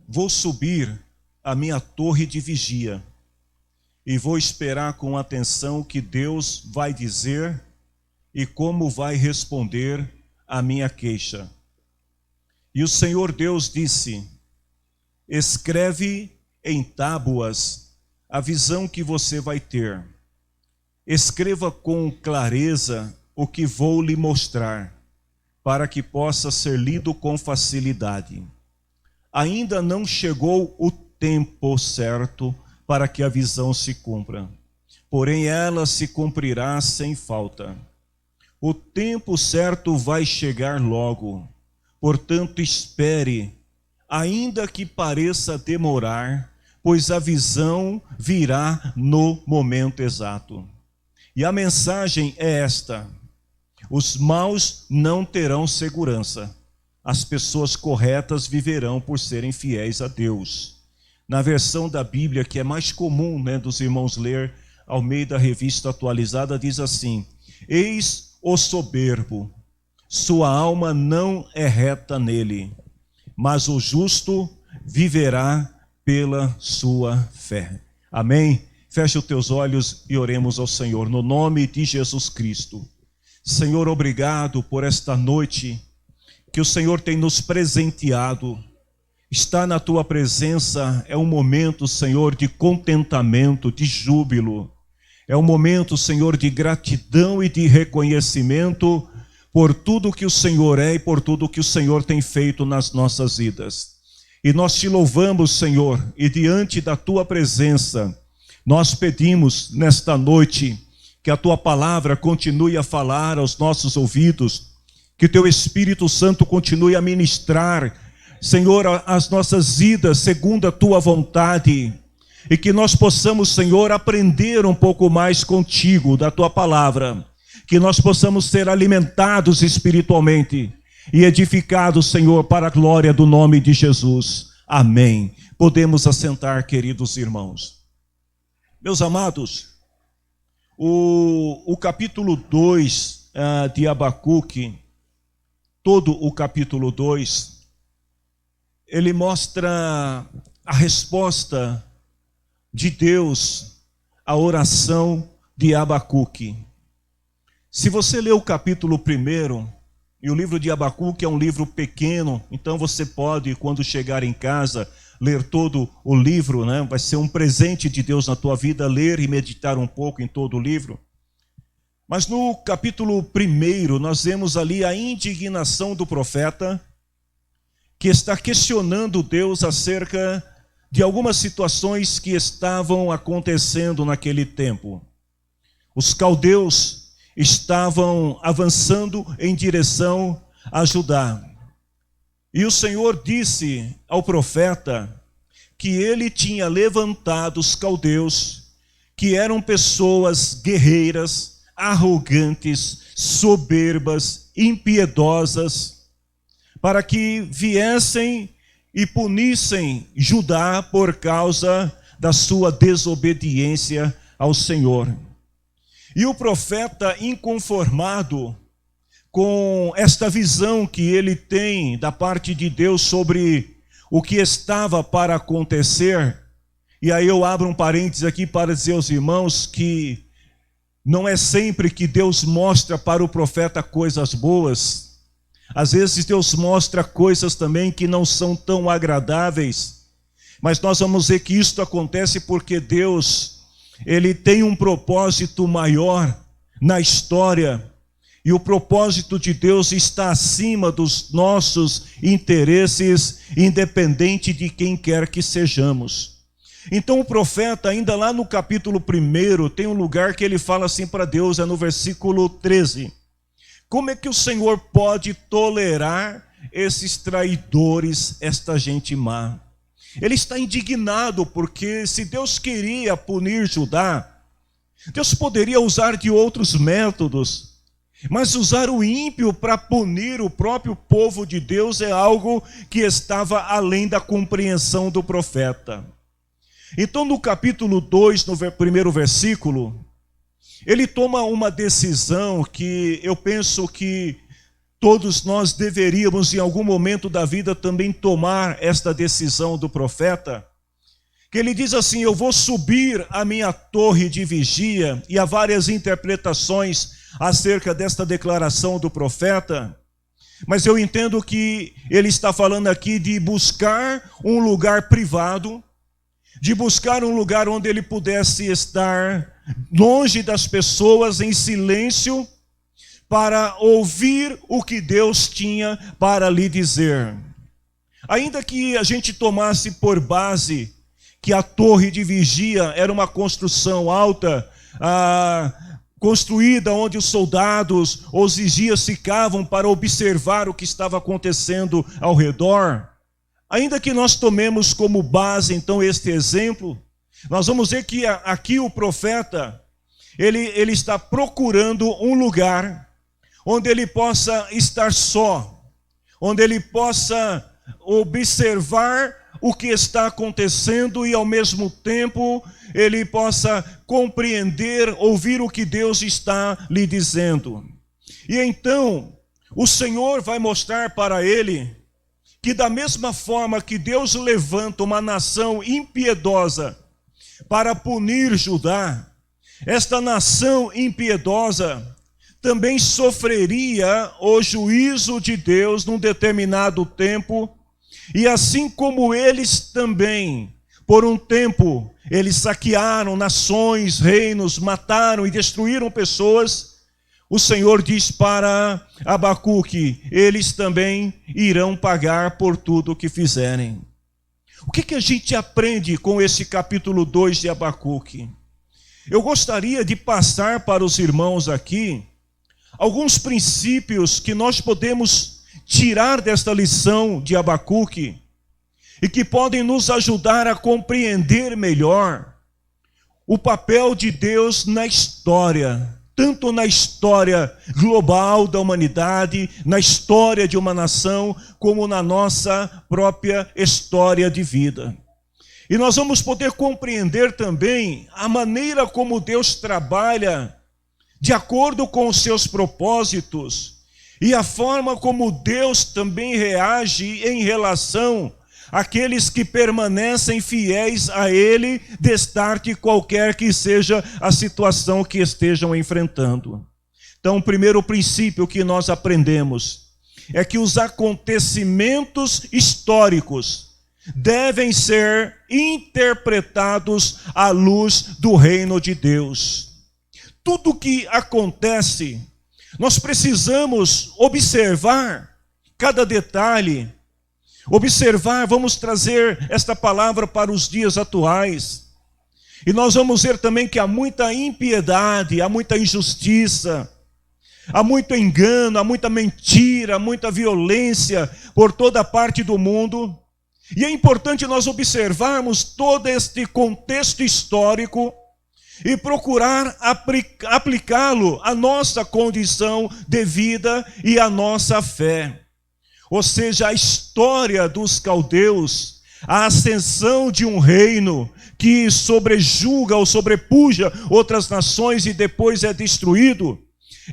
Vou subir à minha torre de vigia e vou esperar com atenção o que Deus vai dizer e como vai responder à minha queixa. E o Senhor Deus disse: escreve em tábuas a visão que você vai ter. Escreva com clareza o que vou lhe mostrar, para que possa ser lido com facilidade. Ainda não chegou o tempo certo para que a visão se cumpra, porém ela se cumprirá sem falta. O tempo certo vai chegar logo, portanto espere, ainda que pareça demorar, pois a visão virá no momento exato. E a mensagem é esta: os maus não terão segurança, as pessoas corretas viverão por serem fiéis a Deus. Na versão da Bíblia que é mais comum, dos irmãos ler, Almeida Revista Atualizada, diz assim: eis o soberbo, sua alma não é reta nele, mas o justo viverá pela sua fé. Amém? Feche os teus olhos e oremos ao Senhor, no nome de Jesus Cristo. Senhor, obrigado por esta noite que o Senhor tem nos presenteado. Estar na tua presença é um momento, Senhor, de contentamento, de júbilo. É um momento, Senhor, de gratidão e de reconhecimento por tudo que o Senhor é e por tudo que o Senhor tem feito nas nossas vidas. E nós te louvamos, Senhor, e diante da tua presença, nós pedimos nesta noite que a tua palavra continue a falar aos nossos ouvidos, que o teu Espírito Santo continue a ministrar, Senhor, as nossas vidas segundo a tua vontade, e que nós possamos, Senhor, aprender um pouco mais contigo, da tua palavra, que nós possamos ser alimentados espiritualmente e edificados, Senhor, para a glória do nome de Jesus. Amém. Podemos assentar, queridos irmãos. Meus amados, o capítulo 2 de Abacuque, todo o capítulo 2, ele mostra a resposta de Deus à oração de Abacuque. Se você ler o capítulo 1, e o livro de Abacuque é um livro pequeno, então você pode, quando chegar em casa, ler todo o livro, vai ser um presente de Deus na tua vida, ler e meditar um pouco em todo o livro. Mas no capítulo 1, nós vemos ali a indignação do profeta, que está questionando Deus acerca de algumas situações que estavam acontecendo naquele tempo. Os caldeus estavam avançando em direção a Judá. E o Senhor disse ao profeta que ele tinha levantado os caldeus, que eram pessoas guerreiras, arrogantes, soberbas, impiedosas, para que viessem e punissem Judá por causa da sua desobediência ao Senhor. E o profeta, inconformado com esta visão que ele tem da parte de Deus sobre o que estava para acontecer, e aí eu abro um parênteses aqui para dizer aos irmãos que não é sempre que Deus mostra para o profeta coisas boas. Às vezes Deus mostra coisas também que não são tão agradáveis, mas nós vamos ver que isto acontece porque Deus, ele tem um propósito maior na história, e o propósito de Deus está acima dos nossos interesses, independente de quem quer que sejamos. Então o profeta, ainda lá no capítulo 1, tem um lugar que ele fala assim para Deus, é no versículo 13. Como é que o Senhor pode tolerar esses traidores, esta gente má? Ele está indignado porque se Deus queria punir Judá, Deus poderia usar de outros métodos, mas usar o ímpio para punir o próprio povo de Deus é algo que estava além da compreensão do profeta. Então no capítulo 2, no primeiro versículo, ele toma uma decisão que eu penso que Todos nós deveríamos, em algum momento da vida, também tomar esta decisão do profeta, que ele diz assim: eu vou subir a minha torre de vigia, e há várias interpretações acerca desta declaração do profeta, mas eu entendo que ele está falando aqui de buscar um lugar privado, de buscar um lugar onde ele pudesse estar longe das pessoas, em silêncio, para ouvir o que Deus tinha para lhe dizer. Ainda que a gente tomasse por base que a torre de vigia era uma construção alta, construída onde os soldados ou os vigias ficavam para observar o que estava acontecendo ao redor, ainda que nós tomemos como base então este exemplo, nós vamos ver que aqui o profeta, ele está procurando um lugar onde ele possa estar só, onde ele possa observar o que está acontecendo e ao mesmo tempo ele possa compreender, ouvir o que Deus está lhe dizendo. E então o Senhor vai mostrar para ele que da mesma forma que Deus levanta uma nação impiedosa para punir Judá, esta nação impiedosa também sofreria o juízo de Deus num determinado tempo, e assim como eles também, por um tempo, eles saquearam nações, reinos, mataram e destruíram pessoas, o Senhor diz para Abacuque, eles também irão pagar por tudo o que fizerem. O que a gente aprende com esse capítulo 2 de Abacuque? Eu gostaria de passar para os irmãos aqui alguns princípios que nós podemos tirar desta lição de Abacuque e que podem nos ajudar a compreender melhor o papel de Deus na história, tanto na história global da humanidade, na história de uma nação, como na nossa própria história de vida. E nós vamos poder compreender também a maneira como Deus trabalha de acordo com os seus propósitos, e a forma como Deus também reage em relação àqueles que permanecem fiéis a Ele, destarte qualquer que seja a situação que estejam enfrentando. Então, o primeiro princípio que nós aprendemos é que os acontecimentos históricos devem ser interpretados à luz do reino de Deus. Tudo que acontece, nós precisamos observar cada detalhe, vamos trazer esta palavra para os dias atuais, e nós vamos ver também que há muita impiedade, há muita injustiça, há muito engano, há muita mentira, há muita violência por toda parte do mundo, e é importante nós observarmos todo este contexto histórico, e procurar aplicá-lo à nossa condição de vida e à nossa fé. Ou seja, a história dos caldeus, a ascensão de um reino que sobrejuga ou sobrepuja outras nações e depois é destruído,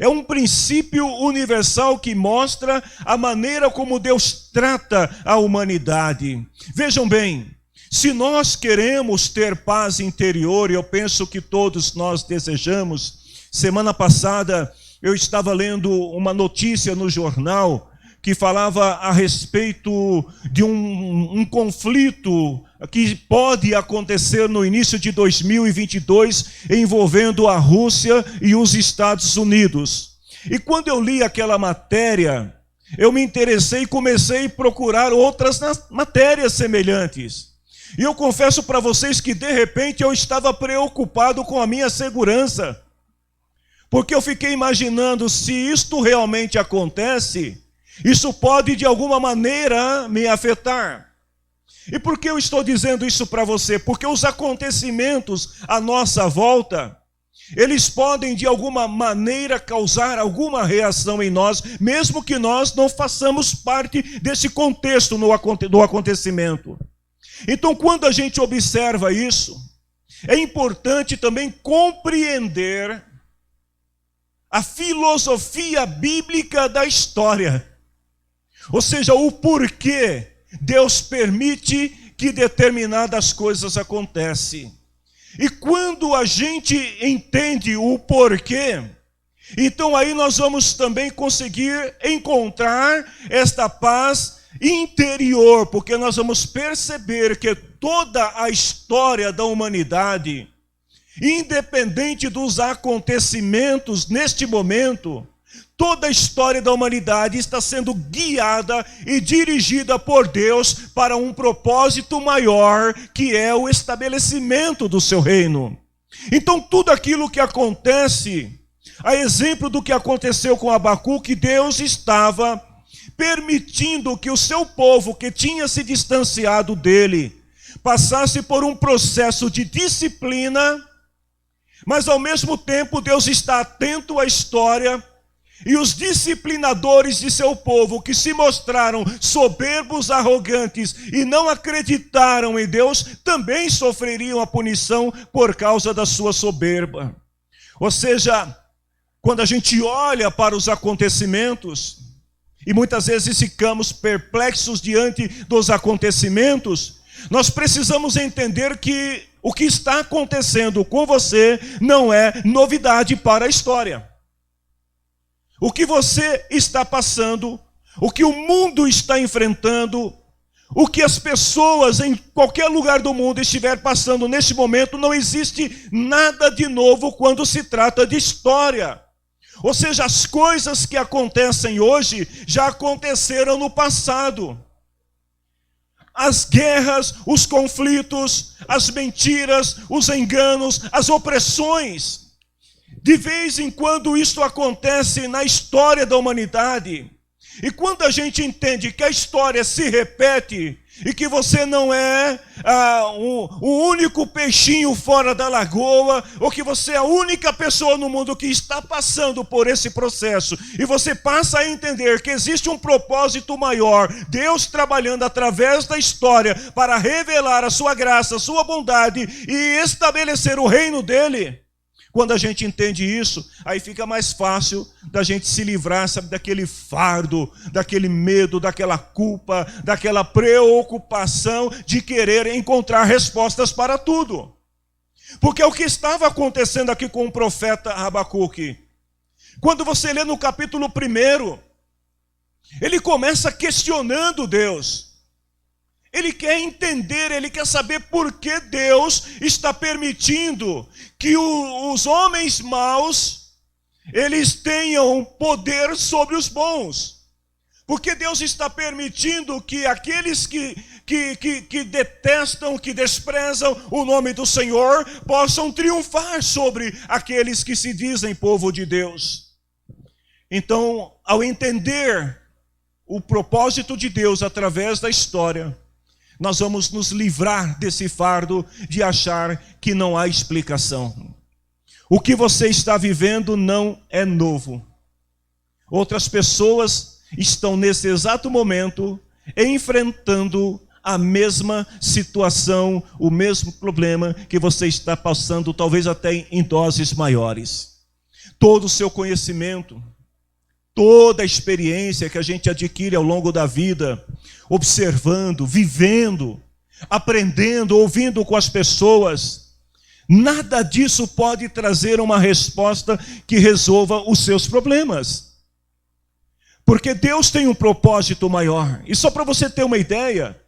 é um princípio universal que mostra a maneira como Deus trata a humanidade. Vejam bem, se nós queremos ter paz interior, e eu penso que todos nós desejamos, semana passada eu estava lendo uma notícia no jornal que falava a respeito de um conflito que pode acontecer no início de 2022 envolvendo a Rússia e os Estados Unidos. E quando eu li aquela matéria, eu me interessei e comecei a procurar outras matérias semelhantes. E eu confesso para vocês que de repente eu estava preocupado com a minha segurança. Porque eu fiquei imaginando, se isto realmente acontece, isso pode de alguma maneira me afetar. E por que eu estou dizendo isso para você? Porque os acontecimentos à nossa volta, eles podem de alguma maneira causar alguma reação em nós, mesmo que nós não façamos parte desse contexto do acontecimento. Então, quando a gente observa isso, é importante também compreender a filosofia bíblica da história. Ou seja, o porquê Deus permite que determinadas coisas acontecem. E quando a gente entende o porquê, então aí nós vamos também conseguir encontrar esta paz interior, porque nós vamos perceber que toda a história da humanidade, independente dos acontecimentos neste momento, toda a história da humanidade está sendo guiada e dirigida por Deus para um propósito maior, que é o estabelecimento do seu reino. Então tudo aquilo que acontece, a exemplo do que aconteceu com Abacuque, Deus estava permitindo que o seu povo, que tinha se distanciado dele, passasse por um processo de disciplina, mas ao mesmo tempo Deus está atento à história, e os disciplinadores de seu povo, que se mostraram soberbos, arrogantes e não acreditaram em Deus, também sofreriam a punição por causa da sua soberba. Ou seja, quando a gente olha para os acontecimentos, e muitas vezes ficamos perplexos diante dos acontecimentos, nós precisamos entender que o que está acontecendo com você não é novidade para a história. O que você está passando, o que o mundo está enfrentando, o que as pessoas em qualquer lugar do mundo estiver passando neste momento, não existe nada de novo quando se trata de história. Ou seja, as coisas que acontecem hoje já aconteceram no passado. As guerras, os conflitos, as mentiras, os enganos, as opressões. De vez em quando isso acontece na história da humanidade. E quando a gente entende que a história se repete e que você não é o único peixinho fora da lagoa, ou que você é a única pessoa no mundo que está passando por esse processo, e você passa a entender que existe um propósito maior, Deus trabalhando através da história para revelar a sua graça, a sua bondade e estabelecer o reino dele. Quando a gente entende isso, aí fica mais fácil da gente se livrar, sabe, daquele fardo, daquele medo, daquela culpa, daquela preocupação de querer encontrar respostas para tudo. Porque é o que estava acontecendo aqui com o profeta Abacuque. Quando você lê no capítulo 1, ele começa questionando Deus. Ele quer entender, ele quer saber por que Deus está permitindo que os homens maus, eles tenham poder sobre os bons. Porque Deus está permitindo que aqueles que detestam, que desprezam o nome do Senhor, possam triunfar sobre aqueles que se dizem povo de Deus. Então, ao entender o propósito de Deus através da história, nós vamos nos livrar desse fardo de achar que não há explicação. O que você está vivendo não é novo. Outras pessoas estão nesse exato momento enfrentando a mesma situação, o mesmo problema que você está passando, talvez até em doses maiores. Todo o seu conhecimento, toda a experiência que a gente adquire ao longo da vida, observando, vivendo, aprendendo, ouvindo com as pessoas, nada disso pode trazer uma resposta que resolva os seus problemas. Porque Deus tem um propósito maior. E só para você ter uma ideia,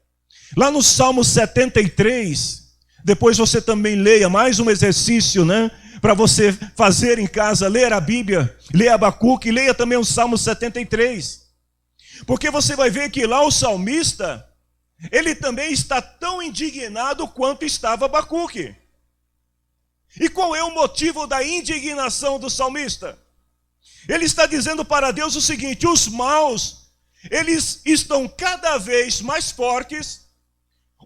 lá no Salmo 73, depois você também leia, mais um exercício, né? Para você fazer em casa, ler a Bíblia, ler Abacuque, leia também o Salmo 73. Porque você vai ver que lá o salmista, ele também está tão indignado quanto estava Abacuque. E qual é o motivo da indignação do salmista? Ele está dizendo para Deus o seguinte: os maus, eles estão cada vez mais fortes,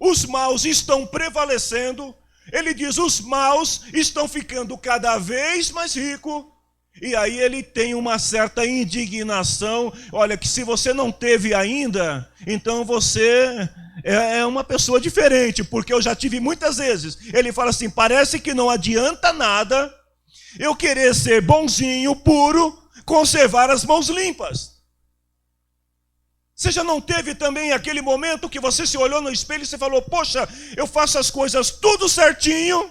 os maus estão prevalecendo. Ele diz, os maus estão ficando cada vez mais ricos. E aí ele tem uma certa indignação. Olha, que se você não teve ainda, então você é uma pessoa diferente, porque eu já tive muitas vezes. Ele fala assim, parece que não adianta nada eu querer ser bonzinho, puro, conservar as mãos limpas. Você já não teve também aquele momento que você se olhou no espelho e você falou, poxa, eu faço as coisas tudo certinho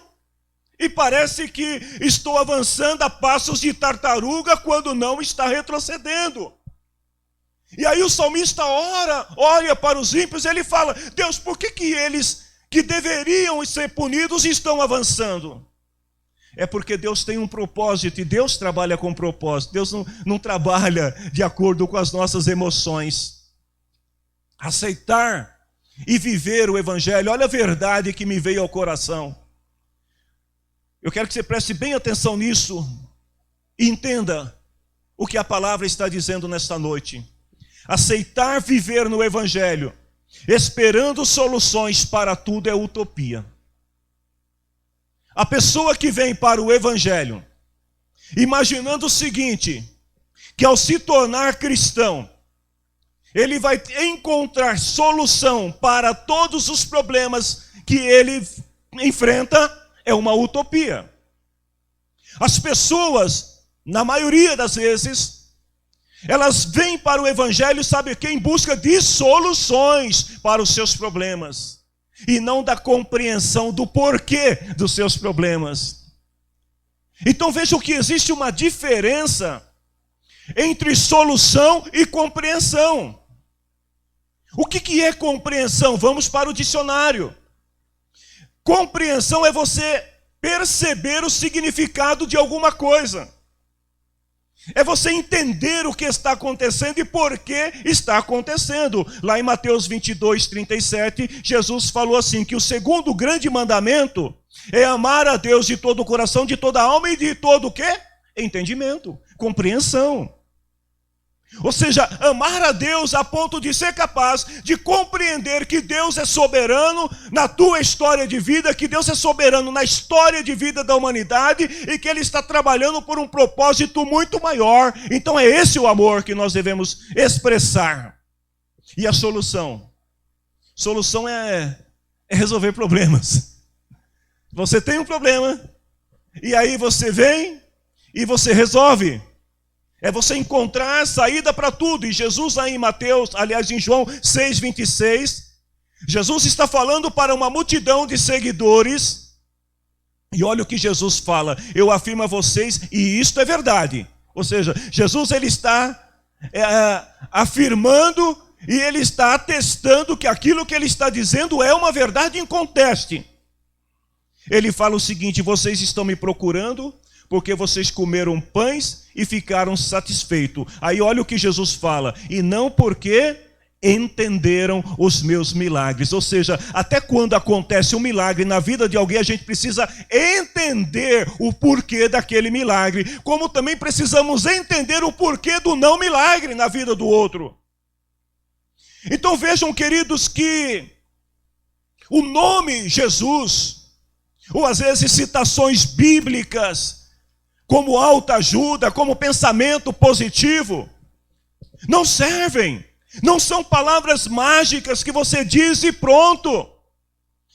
e parece que estou avançando a passos de tartaruga quando não está retrocedendo. E aí o salmista olha para os ímpios e ele fala, Deus, por que eles que deveriam ser punidos estão avançando? É porque Deus tem um propósito e Deus trabalha com propósito. Deus não trabalha de acordo com as nossas emoções. Aceitar e viver o evangelho, olha a verdade que me veio ao coração. Eu quero que você preste bem atenção nisso e entenda o que a palavra está dizendo nesta noite. Aceitar viver no evangelho, esperando soluções para tudo, é utopia. A pessoa que vem para o evangelho, imaginando o seguinte, que ao se tornar cristão, ele vai encontrar solução para todos os problemas que ele enfrenta, é uma utopia. As pessoas, na maioria das vezes, elas vêm para o evangelho, sabe o que? Em busca de soluções para os seus problemas. E não da compreensão do porquê dos seus problemas. Então vejam que existe uma diferença entre solução e compreensão. O que é compreensão? Vamos para o dicionário. Compreensão é você perceber o significado de alguma coisa. É você entender o que está acontecendo e por que está acontecendo. Lá em Mateus 22, 37, Jesus falou assim, que o segundo grande mandamento é amar a Deus de todo o coração, de toda a alma e de todo o quê? Entendimento, compreensão. Ou seja, amar a Deus a ponto de ser capaz de compreender que Deus é soberano na tua história de vida, que Deus é soberano na história de vida da humanidade e que Ele está trabalhando por um propósito muito maior. Então é esse o amor que nós devemos expressar. E a solução? Solução é resolver problemas. Você tem um problema e aí você vem e você resolve. É você encontrar a saída para tudo. E Jesus lá em Mateus, aliás em João 6,26, Jesus está falando para uma multidão de seguidores. E olha o que Jesus fala. Eu afirmo a vocês, e isto é verdade. Ou seja, Jesus ele está afirmando e ele está atestando que aquilo que ele está dizendo é uma verdade inconteste. Ele fala o seguinte, vocês estão me procurando porque vocês comeram pães e ficaram satisfeitos. Aí olha o que Jesus fala. E não porque entenderam os meus milagres. Ou seja, até quando acontece um milagre na vida de alguém, a gente precisa entender o porquê daquele milagre. Como também precisamos entender o porquê do não milagre na vida do outro. Então vejam, queridos, que o nome Jesus, ou às vezes citações bíblicas, como autoajuda, como pensamento positivo, não servem. Não são palavras mágicas que você diz e pronto.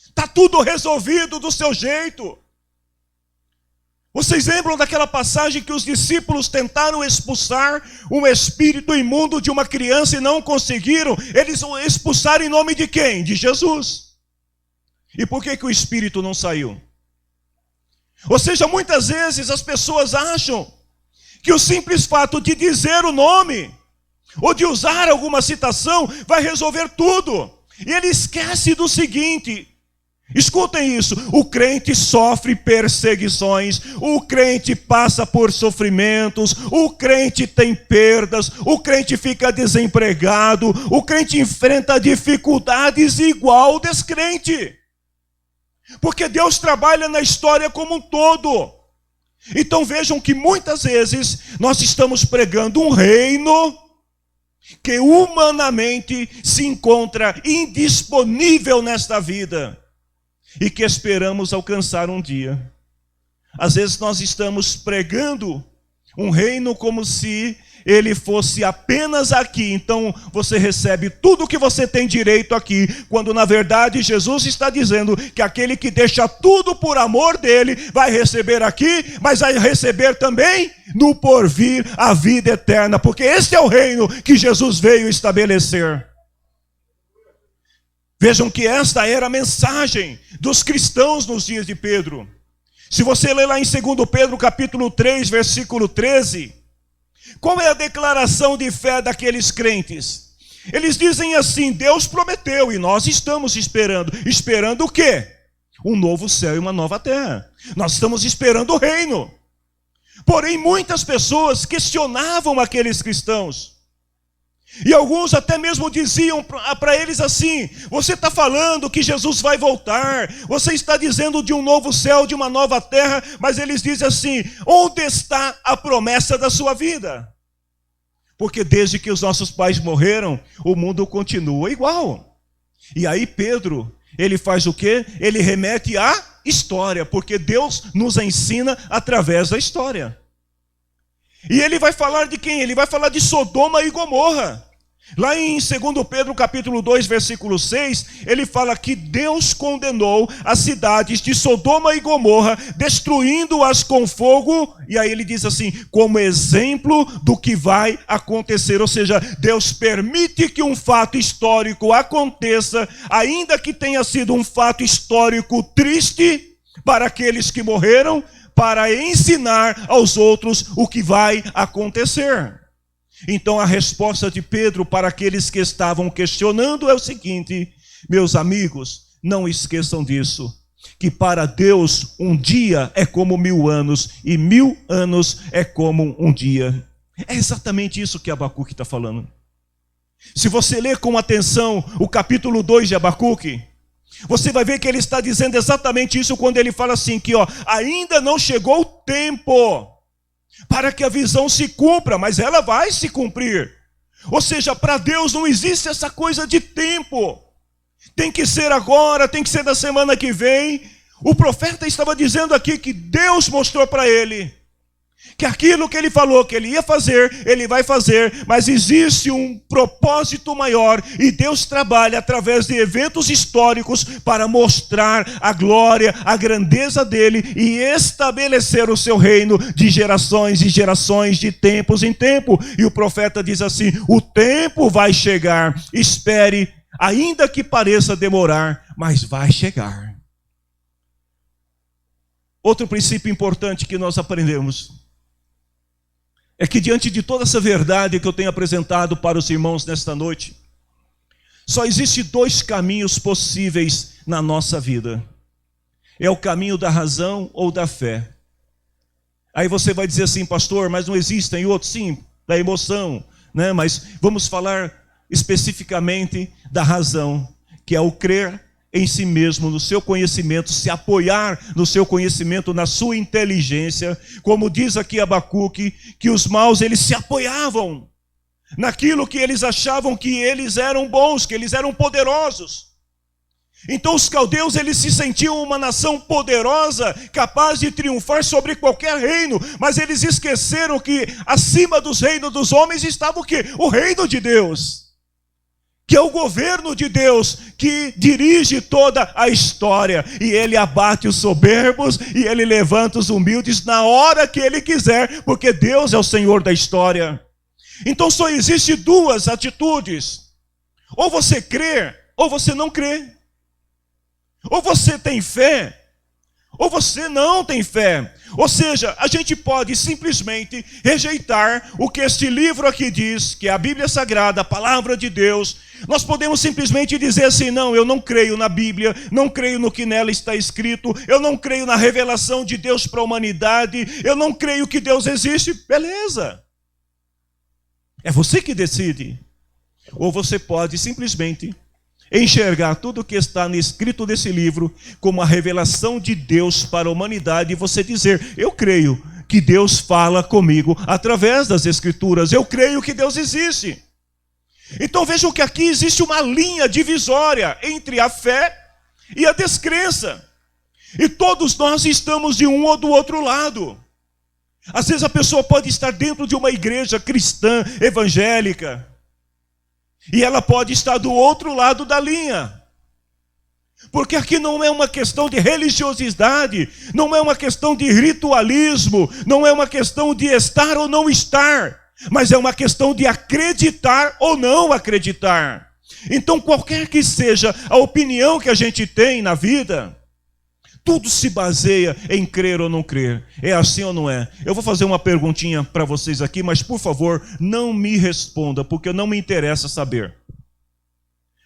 Está tudo resolvido do seu jeito. Vocês lembram daquela passagem que os discípulos tentaram expulsar um espírito imundo de uma criança e não conseguiram? Eles expulsaram em nome de quem? De Jesus. E por que o espírito não saiu? Ou seja, muitas vezes as pessoas acham que o simples fato de dizer o nome ou de usar alguma citação vai resolver tudo. E ele esquece do seguinte, escutem isso, o crente sofre perseguições, o crente passa por sofrimentos, o crente tem perdas, o crente fica desempregado, o crente enfrenta dificuldades igual ao descrente. Porque Deus trabalha na história como um todo. Então vejam que muitas vezes nós estamos pregando um reino que humanamente se encontra indisponível nesta vida e que esperamos alcançar um dia. Às vezes nós estamos pregando Um reino como se ele fosse apenas aqui. Então você recebe tudo o que você tem direito aqui, quando na verdade Jesus está dizendo que aquele que deixa tudo por amor dele vai receber aqui, mas vai receber também no porvir a vida eterna, porque este é o reino que Jesus veio estabelecer. Vejam que esta era a mensagem dos cristãos nos dias de Pedro. Se você ler lá em 2 Pedro capítulo 3, versículo 13, qual é a declaração de fé daqueles crentes? Eles dizem assim: Deus prometeu e nós estamos esperando. Esperando o quê? Um novo céu e uma nova terra. Nós estamos esperando o reino. Porém, muitas pessoas questionavam aqueles cristãos. E alguns até mesmo diziam para eles assim: você está falando que Jesus vai voltar, você está dizendo de um novo céu, de uma nova terra, mas eles dizem assim: onde está a promessa da sua vida? Porque desde que os nossos pais morreram, o mundo continua igual. E aí Pedro, ele faz o quê? Ele remete à história, porque Deus nos ensina através da história. E ele vai falar de quem? Ele vai falar de Sodoma e Gomorra. Lá em 2 Pedro capítulo 2, versículo 6, ele fala que Deus condenou as cidades de Sodoma e Gomorra, destruindo-as com fogo, e aí ele diz assim, como exemplo do que vai acontecer. Ou seja, Deus permite que um fato histórico aconteça, ainda que tenha sido um fato histórico triste para aqueles que morreram, para ensinar aos outros o que vai acontecer. Então a resposta de Pedro para aqueles que estavam questionando é o seguinte: meus amigos, não esqueçam disso, que para Deus um dia é como 1000 anos, e 1000 anos é como um dia. É exatamente isso que Abacuque está falando. Se você ler com atenção o capítulo 2 de Abacuque, você vai ver que ele está dizendo exatamente isso quando ele fala assim, que ainda não chegou o tempo para que a visão se cumpra, mas ela vai se cumprir. Ou seja, para Deus não existe essa coisa de tempo. Tem que ser agora, tem que ser da semana que vem. O profeta estava dizendo aqui que Deus mostrou para ele que aquilo que ele falou que ele ia fazer, ele vai fazer, mas existe um propósito maior, e Deus trabalha através de eventos históricos para mostrar a glória, a grandeza dele e estabelecer o seu reino de gerações e gerações, de tempos em tempo. E o profeta diz assim: o tempo vai chegar, espere, ainda que pareça demorar, mas vai chegar. Outro princípio importante que nós aprendemos é que diante de toda essa verdade que eu tenho apresentado para os irmãos nesta noite, só existe 2 caminhos possíveis na nossa vida. É o caminho da razão ou da fé. Aí você vai dizer assim: pastor, mas não existem outros? Sim, da emoção, né? Mas vamos falar especificamente da razão, que é o crer em si mesmo, no seu conhecimento, se apoiar no seu conhecimento, na sua inteligência. Como diz aqui Abacuque, que os maus eles se apoiavam naquilo que eles achavam que eles eram bons, que eles eram poderosos. Então os caldeus eles se sentiam uma nação poderosa, capaz de triunfar sobre qualquer reino, mas eles esqueceram que acima dos reinos dos homens estava o quê? O reino de Deus, que é o governo de Deus, que dirige toda a história, e ele abate os soberbos, e ele levanta os humildes na hora que ele quiser, porque Deus é o Senhor da história. Então só existe 2 atitudes: ou você crê, ou você não crê. Ou você tem fé, ou você não tem fé. Ou seja, a gente pode simplesmente rejeitar o que este livro aqui diz, que é a Bíblia Sagrada, a palavra de Deus. Nós podemos simplesmente dizer assim: não, eu não creio na Bíblia, não creio no que nela está escrito, eu não creio na revelação de Deus para a humanidade, eu não creio que Deus existe. Beleza, é você que decide. Ou você pode simplesmente enxergar tudo o que está escrito nesse livro como a revelação de Deus para a humanidade, e você dizer: eu creio que Deus fala comigo através das Escrituras, eu creio que Deus existe. Então vejam que aqui existe uma linha divisória entre a fé e a descrença, e todos nós estamos de um ou do outro lado. Às vezes a pessoa pode estar dentro de uma igreja cristã, evangélica, e ela pode estar do outro lado da linha. Porque aqui não é uma questão de religiosidade, não é uma questão de ritualismo, não é uma questão de estar ou não estar, mas é uma questão de acreditar ou não acreditar. Então, qualquer que seja a opinião que a gente tem na vida, tudo se baseia em crer ou não crer. É assim ou não é? Eu vou fazer uma perguntinha para vocês aqui, mas por favor, não me responda, porque não me interessa saber.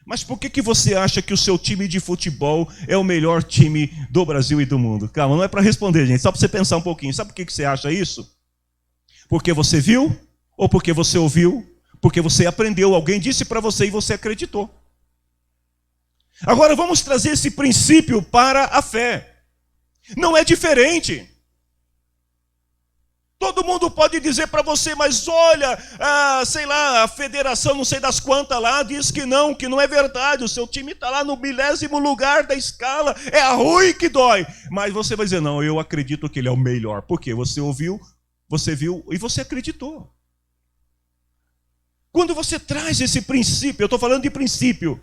Mas por que você acha que o seu time de futebol é o melhor time do Brasil e do mundo? Calma, não é para responder, gente, só para você pensar um pouquinho. Sabe por que você acha isso? Porque você viu? Ou porque você ouviu? Porque você aprendeu, alguém disse para você e você acreditou. Agora vamos trazer esse princípio para a fé. Não é diferente. Todo mundo pode dizer para você, mas olha, sei lá, a federação não sei das quantas lá diz que não é verdade, o seu time está lá no milésimo lugar da escala, é a ruim que dói. Mas você vai dizer, não, eu acredito que ele é o melhor. Por quê? Você ouviu, você viu e você acreditou. Quando você traz esse princípio, eu estou falando de princípio,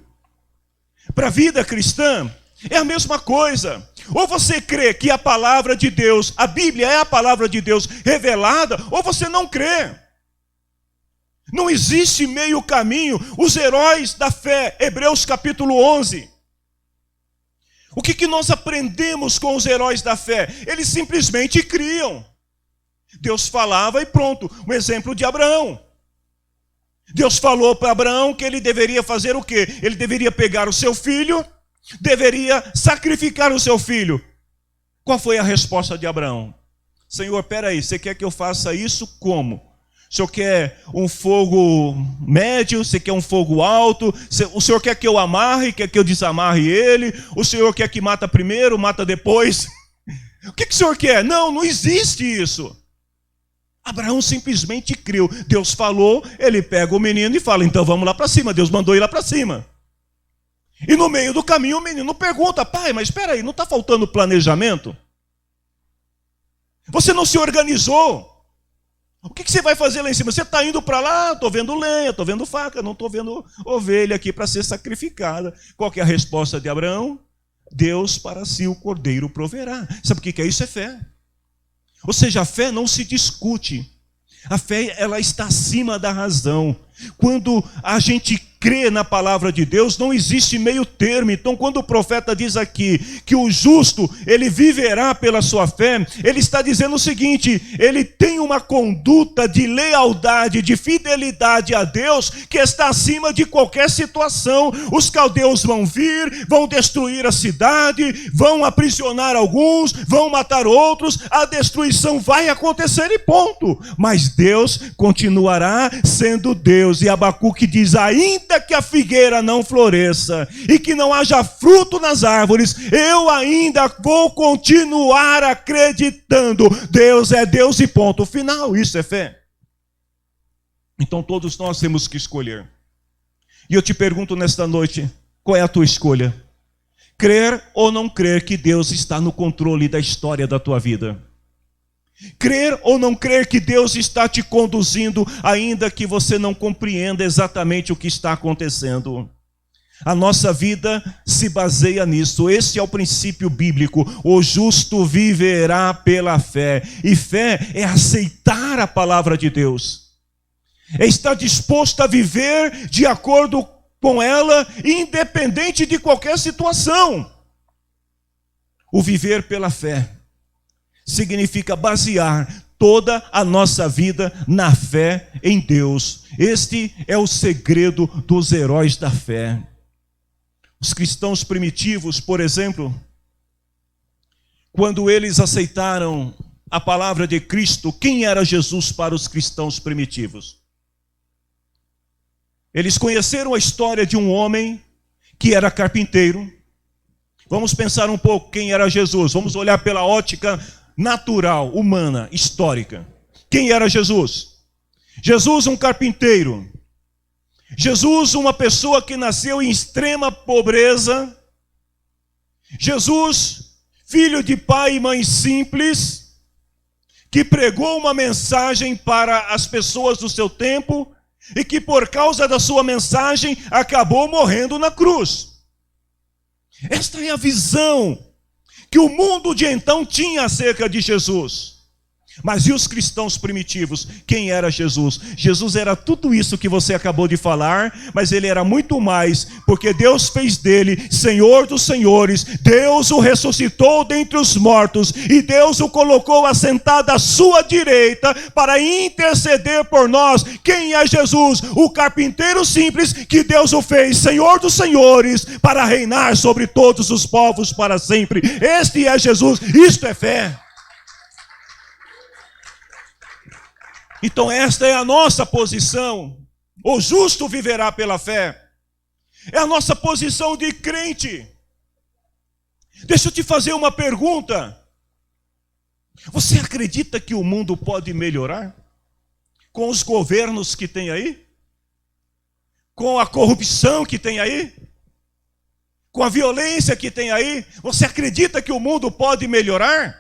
para a vida cristã, é a mesma coisa. Ou você crê que a palavra de Deus, a Bíblia é a palavra de Deus revelada, ou você não crê. Não existe meio caminho. Os heróis da fé, Hebreus capítulo 11. O que nós aprendemos com os heróis da fé? Eles simplesmente criam. Deus falava e pronto. Um exemplo de Abraão. Deus falou para Abraão que ele deveria fazer o quê? Ele deveria pegar o seu filho, deveria sacrificar o seu filho. Qual foi a resposta de Abraão? Senhor, peraí, você quer que eu faça isso como? O senhor quer um fogo médio? Você quer um fogo alto? O senhor quer que eu amarre? Quer que eu desamarre ele? O senhor quer que mata primeiro, mata depois? O que o senhor quer? Não existe isso. Abraão simplesmente creu. Deus falou, ele pega o menino e fala, então vamos lá para cima. Deus mandou ir lá para cima. E no meio do caminho o menino pergunta, pai, mas espera aí, não está faltando planejamento? Você não se organizou? O que você vai fazer lá em cima? Você está indo para lá, estou vendo lenha, estou vendo faca, não estou vendo ovelha aqui para ser sacrificada. Qual que é a resposta de Abraão? Deus para si o cordeiro proverá. Sabe o que é isso? É fé. Ou seja, a fé não se discute. A fé, ela está acima da razão. Quando a gente crê na palavra de Deus, não existe meio termo. Então, quando o profeta diz aqui que o justo, ele viverá pela sua fé, ele está dizendo o seguinte, ele tem uma conduta de lealdade, de fidelidade a Deus, que está acima de qualquer situação. Os caldeus vão vir, vão destruir a cidade, vão aprisionar alguns, vão matar outros, a destruição vai acontecer e ponto. Mas Deus continuará sendo Deus. E Abacuque diz, ainda que a figueira não floresça e que não haja fruto nas árvores, eu ainda vou continuar acreditando. Deus é Deus e ponto final. Isso é fé. Então todos nós temos que escolher. E eu te pergunto nesta noite, qual é a tua escolha? Crer ou não crer que Deus está no controle da história da tua vida? Crer ou não crer que Deus está te conduzindo, ainda que você não compreenda exatamente o que está acontecendo? A nossa vida se baseia nisso. Esse é o princípio bíblico. O justo viverá pela fé. E fé é aceitar a palavra de Deus. É estar disposto a viver de acordo com ela, independente de qualquer situação. O viver pela fé significa basear toda a nossa vida na fé em Deus. Este é o segredo dos heróis da fé. Os cristãos primitivos, por exemplo, quando eles aceitaram a palavra de Cristo, quem era Jesus para os cristãos primitivos? Eles conheceram a história de um homem que era carpinteiro. Vamos pensar um pouco quem era Jesus. Vamos olhar pela ótica natural, humana, histórica. Quem era Jesus? Jesus, um carpinteiro. Jesus, uma pessoa que nasceu em extrema pobreza. Jesus, filho de pai e mãe simples, que pregou uma mensagem para as pessoas do seu tempo e que por causa da sua mensagem acabou morrendo na cruz. Esta é a visão que o mundo de então tinha acerca de Jesus. Mas e os cristãos primitivos? Quem era Jesus? Jesus era tudo isso que você acabou de falar, mas ele era muito mais, porque Deus fez dele Senhor dos senhores, Deus o ressuscitou dentre os mortos, e Deus o colocou assentado à sua direita, para interceder por nós. Quem é Jesus? O carpinteiro simples, que Deus o fez Senhor dos senhores, para reinar sobre todos os povos para sempre. Este é Jesus, isto é fé. Então esta é a nossa posição. O justo viverá pela fé. É a nossa posição de crente. Deixa eu te fazer uma pergunta. Você acredita que o mundo pode melhorar? Com os governos que tem aí? Com a corrupção que tem aí? Com a violência que tem aí? Você acredita que o mundo pode melhorar?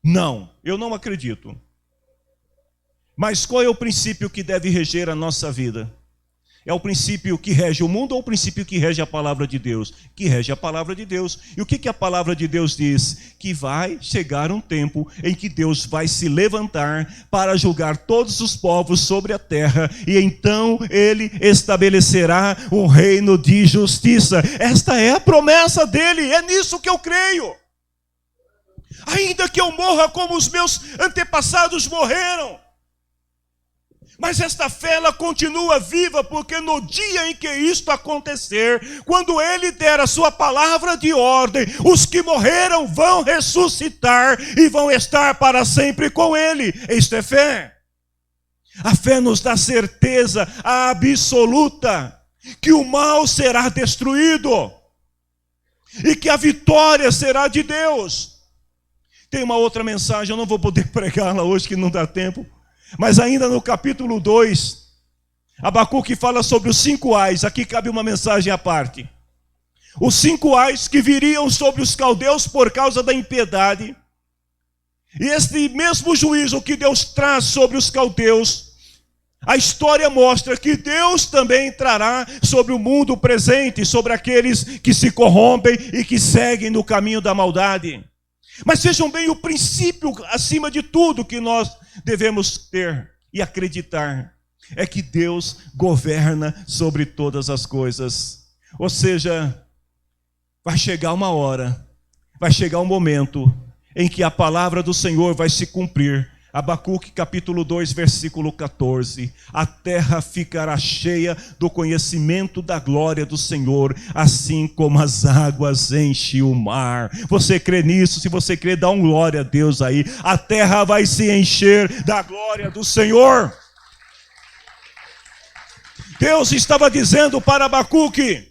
Não, eu não acredito. Mas qual é o princípio que deve reger a nossa vida? É o princípio que rege o mundo ou o princípio que rege a palavra de Deus? Que rege a palavra de Deus. E o que a palavra de Deus diz? Que vai chegar um tempo em que Deus vai se levantar para julgar todos os povos sobre a terra, e então ele estabelecerá um reino de justiça. Esta é a promessa dele, é nisso que eu creio. Ainda que eu morra como os meus antepassados morreram, mas esta fé ela continua viva, porque no dia em que isto acontecer, quando ele der a sua palavra de ordem, os que morreram vão ressuscitar e vão estar para sempre com ele. Isto é fé. A fé nos dá certeza absoluta que o mal será destruído e que a vitória será de Deus. Tem uma outra mensagem, eu não vou poder pregá-la hoje que não dá tempo. Mas ainda no capítulo 2, Abacuque fala sobre os 5 ais. Aqui cabe uma mensagem à parte. Os 5 ais que viriam sobre os caldeus por causa da impiedade. E este mesmo juízo que Deus traz sobre os caldeus, a história mostra que Deus também trará sobre o mundo presente, sobre aqueles que se corrompem e que seguem no caminho da maldade. Mas vejam bem, o princípio acima de tudo que nós devemos ter e acreditar é que Deus governa sobre todas as coisas. Ou seja, vai chegar uma hora, vai chegar um momento em que a palavra do Senhor vai se cumprir. Abacuque capítulo 2, versículo 14. A terra ficará cheia do conhecimento da glória do Senhor, assim como as águas enchem o mar. Você crê nisso? Se você crê, dá um glória a Deus aí. A terra vai se encher da glória do Senhor. Deus estava dizendo para Abacuque: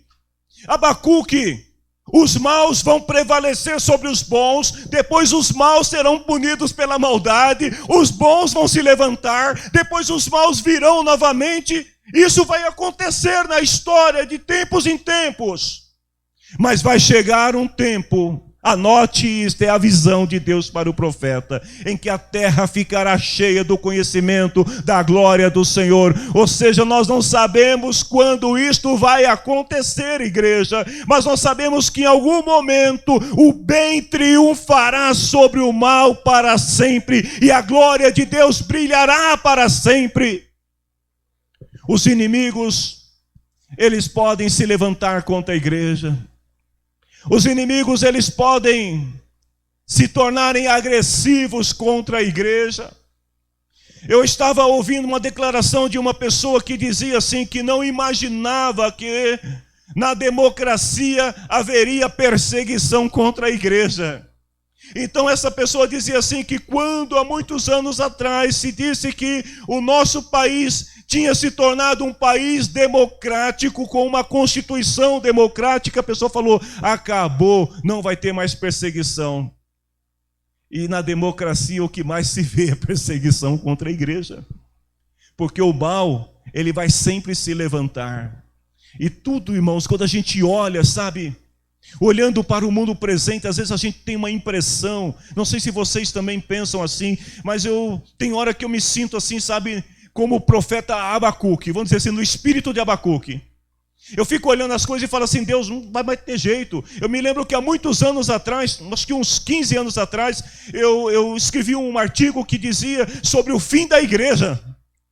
Abacuque, os maus vão prevalecer sobre os bons, depois os maus serão punidos pela maldade, os bons vão se levantar, depois os maus virão novamente. Isso vai acontecer na história de tempos em tempos. Mas vai chegar um tempo, anote isto, é a visão de Deus para o profeta, em que a terra ficará cheia do conhecimento da glória do Senhor. Ou seja, nós não sabemos quando isto vai acontecer, igreja, mas nós sabemos que em algum momento o bem triunfará sobre o mal para sempre, e a glória de Deus brilhará para sempre. Os inimigos, eles podem se levantar contra a igreja. Os inimigos, eles podem se tornarem agressivos contra a igreja. Eu estava ouvindo uma declaração de uma pessoa que dizia assim, que não imaginava que na democracia haveria perseguição contra a igreja. Então essa pessoa dizia assim, que quando há muitos anos atrás se disse que o nosso país tinha se tornado um país democrático, com uma constituição democrática, a pessoa falou, acabou, não vai ter mais perseguição. E na democracia o que mais se vê é perseguição contra a igreja. Porque o mal, ele vai sempre se levantar. E tudo, irmãos, quando a gente olha, sabe, Olhando para o mundo presente, às vezes a gente tem uma impressão, não sei se vocês também pensam assim, mas tem hora que eu me sinto assim, sabe, como o profeta Abacuque, vamos dizer assim, no espírito de Abacuque. Eu fico olhando as coisas e falo assim, Deus, não vai ter jeito. Eu me lembro que há muitos anos atrás, acho que uns 15 anos atrás, eu escrevi um artigo que dizia sobre o fim da igreja.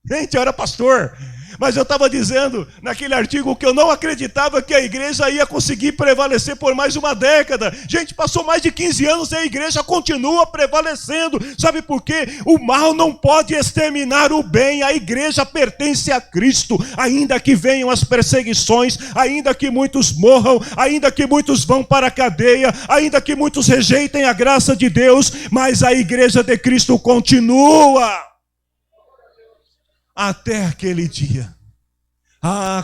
Gente, eu era pastor, mas eu estava dizendo naquele artigo que eu não acreditava que a igreja ia conseguir prevalecer por mais uma década. Gente, passou mais de 15 anos e a igreja continua prevalecendo. Sabe por quê? O mal não pode exterminar o bem. A igreja pertence a Cristo. Ainda que venham as perseguições, ainda que muitos morram, ainda que muitos vão para a cadeia, ainda que muitos rejeitem a graça de Deus, mas a igreja de Cristo continua. Até aquele dia.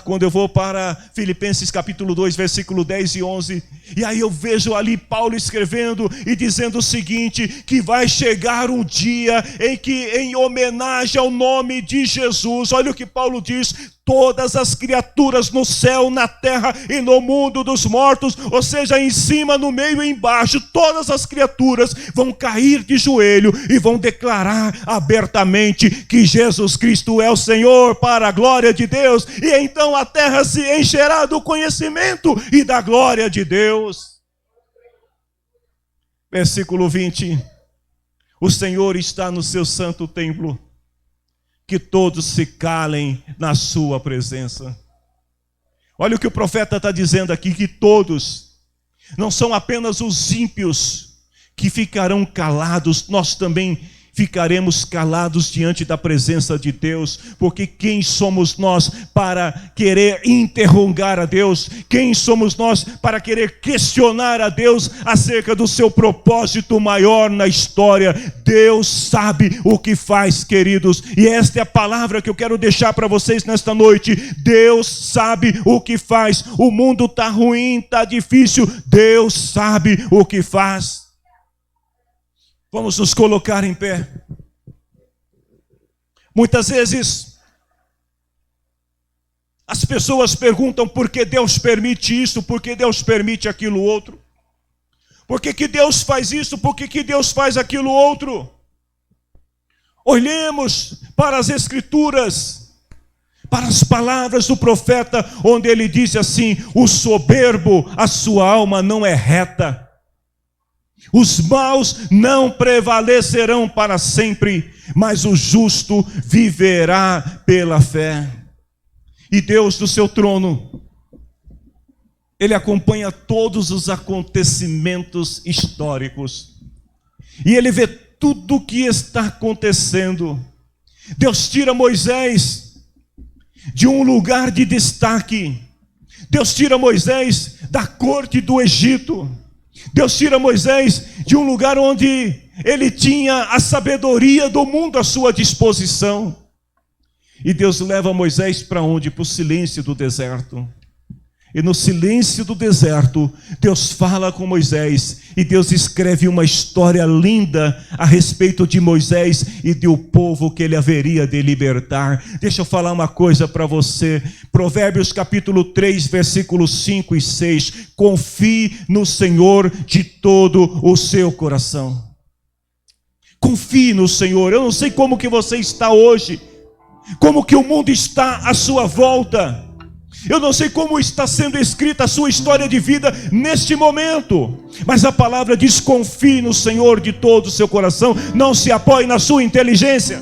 Quando eu vou para Filipenses capítulo 2, versículo 10 e 11, e aí eu vejo ali Paulo escrevendo e dizendo o seguinte, que vai chegar um dia em que, em homenagem ao nome de Jesus, olha o que Paulo diz, todas as criaturas no céu, na terra e no mundo dos mortos, ou seja, em cima, no meio e embaixo, todas as criaturas vão cair de joelho e vão declarar abertamente que Jesus Cristo é o Senhor, para a glória de Deus, e então a terra se encherá do conhecimento e da glória de Deus. Versículo 20, o Senhor está no seu santo templo, que todos se calem na sua presença. Olha o que o profeta está dizendo aqui, que todos, não são apenas os ímpios que ficarão calados, nós também ficaremos calados diante da presença de Deus, porque quem somos nós para querer interrogar a Deus? Quem somos nós para querer questionar a Deus acerca do seu propósito maior na história? Deus sabe o que faz, queridos, e esta é a palavra que eu quero deixar para vocês nesta noite. Deus sabe o que faz. O mundo está ruim, está difícil, Deus sabe o que faz. Vamos nos colocar em pé. Muitas vezes as pessoas perguntam por que Deus permite isso, por que Deus permite aquilo outro. Por que Deus faz isso, por que Deus faz aquilo outro. Olhemos para as Escrituras, para as palavras do profeta, onde ele disse assim: o soberbo, a sua alma não é reta. Os maus não prevalecerão para sempre, mas o justo viverá pela fé. E Deus do seu trono, Ele acompanha todos os acontecimentos históricos. E Ele vê tudo o que está acontecendo. Deus tira Moisés de um lugar de destaque. Deus tira Moisés da corte do Egito. Deus tira Moisés de um lugar onde ele tinha a sabedoria do mundo à sua disposição. E Deus leva Moisés para onde? Para o silêncio do deserto. E no silêncio do deserto, Deus fala com Moisés, e Deus escreve uma história linda a respeito de Moisés e do povo que ele haveria de libertar. Deixa eu falar uma coisa para você. Provérbios capítulo 3, versículos 5 e 6. Confie no Senhor de todo o seu coração. Confie no Senhor. Eu não sei como que você está hoje, como que o mundo está à sua volta. Eu não sei como está sendo escrita a sua história de vida neste momento, mas a palavra diz: confie no Senhor de todo o seu coração. Não se apoie na sua inteligência,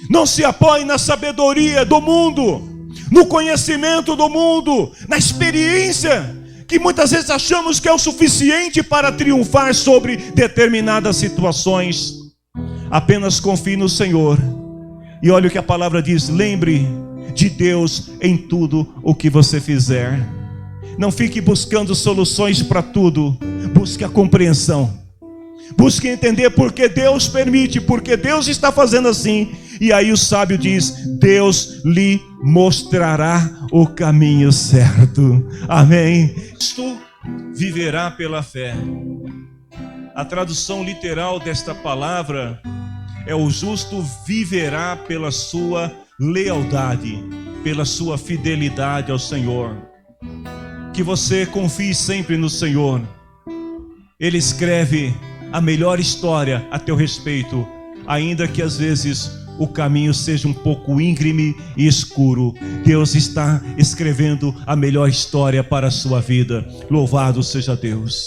não se apoie na sabedoria do mundo, no conhecimento do mundo, na experiência, que muitas vezes achamos que é o suficiente para triunfar sobre determinadas situações. Apenas confie no Senhor. E olha o que a palavra diz: lembre de Deus em tudo o que você fizer. Não fique buscando soluções para tudo. Busque a compreensão. Busque entender porque Deus permite, porque Deus está fazendo assim. E aí o sábio diz: Deus lhe mostrará o caminho certo. Amém. Isto viverá pela fé. A tradução literal desta palavra é: o justo viverá pela sua lealdade, pela sua fidelidade ao Senhor. que você confie sempre no Senhor. Ele escreve a melhor história a teu respeito, ainda que às vezes o caminho seja um pouco íngreme e escuro. Deus está escrevendo a melhor história para a sua vida. Louvado seja Deus.